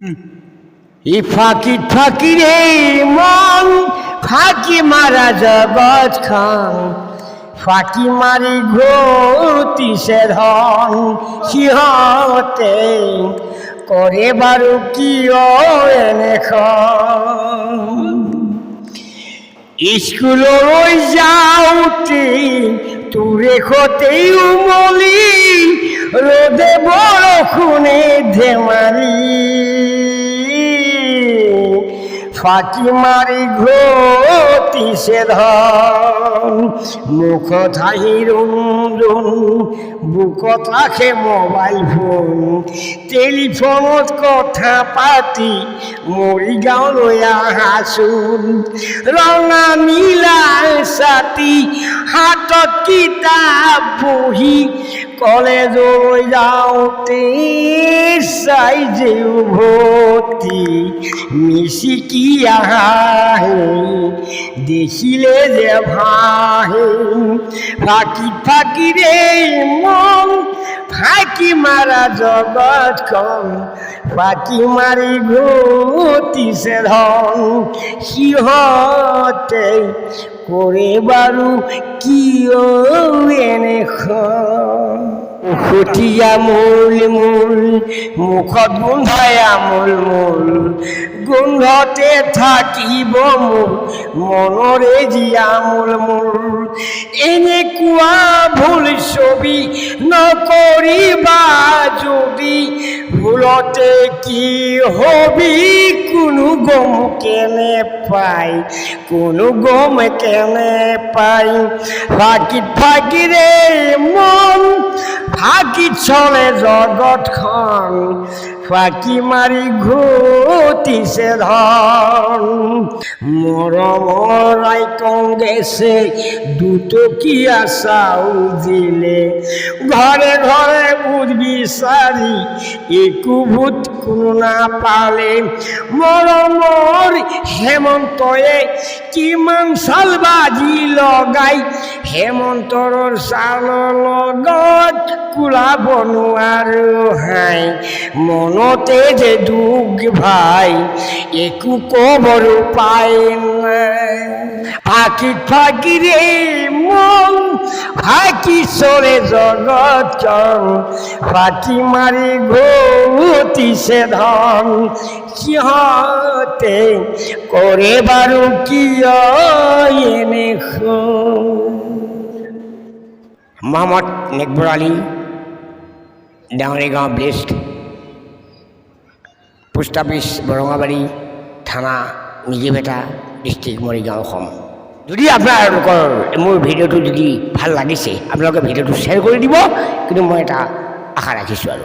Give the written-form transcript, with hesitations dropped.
ই ফাঁকি ফাঁকি রে মন ফাঁকি মারা জগৎ খান ফাঁকি মারি ঘটিছে ধন সিহঁতে কৰে বাৰু কিয় এনেখন স্কুললৈ যাওঁতে তোৰে সতেই উমলি ৰ'দে বৰষুণে ধেমালি ফাঁকি মাৰি ঘটিছে ধন মুখত হাঁহি ৰুণ বুকত ৰাখে মোবাইল ফোন টেলিফোনত কথা পাতি মৰিগাঁৱলৈ আহাচোন ৰঙা নীলা ছাতি হাতত কিতাপ বহি কলেজলৈ যাওঁতে চাই যে উভতি মিচিকি আহে দেখিলে যে ভাহে ফাঁকি ফাঁকি রে মন ফাঁকি মাৰা জগতখন ফাঁকি মাৰি ঘটিছে ধন সিহঁতে কৰে বাৰু কিয় এনেখন উখতীয়া মূল মূল মুখত গোন্ধাই আমূল মূল গোন্ধতে থাকিব মোৰ মনৰে জীয়া মূল মূল এনেকুৱা ভুল ছবি নকৰিবা যদি ভুলতে কি হবি কোনো গম কেনে পায় কোনো গম কেনে পায় ফাঁকি ফাঁকি ৰে মন ফাঁকি চলে জগতখন ফাঁকি মাৰি ঘটিছে ধন মৰমৰ আইকন গেছে দুটকীয়া চাউল দিলে ঘৰে ঘৰে বুট বিচাৰি একো ভূত কোনো নাপালে মৰমৰ হেমন্তয়ে কিমান চাল বাজি লগাই হেমন্তৰ চালৰ লগত কোলাব নোৱাৰো হাই মনতে যে দুখ ভাই একো কবৰ উপায় নাই ফাঁকি ফাঁকি ৰে মন ফাঁকি চলে জগতখন ফাঁকি মাৰি ঘটিছে ধন সিহঁতে কৰে বাৰু কিয় এনেখন মোহাম্মদ নেকবর আলী ডাঙরিগাঁও ব্লেস্ট পোষ্ট অফিস বৰঙাবাৰী থানা নিজিভেটা ডিষ্ট্ৰিক্ট মৰিগাঁও অসম যদি আপোনালোকৰ মোৰ ভিডিঅ'টো যদি ভাল লাগিছে আপোনালোকে ভিডিঅ'টো শ্বেয়াৰ কৰি দিব কিন্তু মই এটা আশা ৰাখিছোঁ আৰু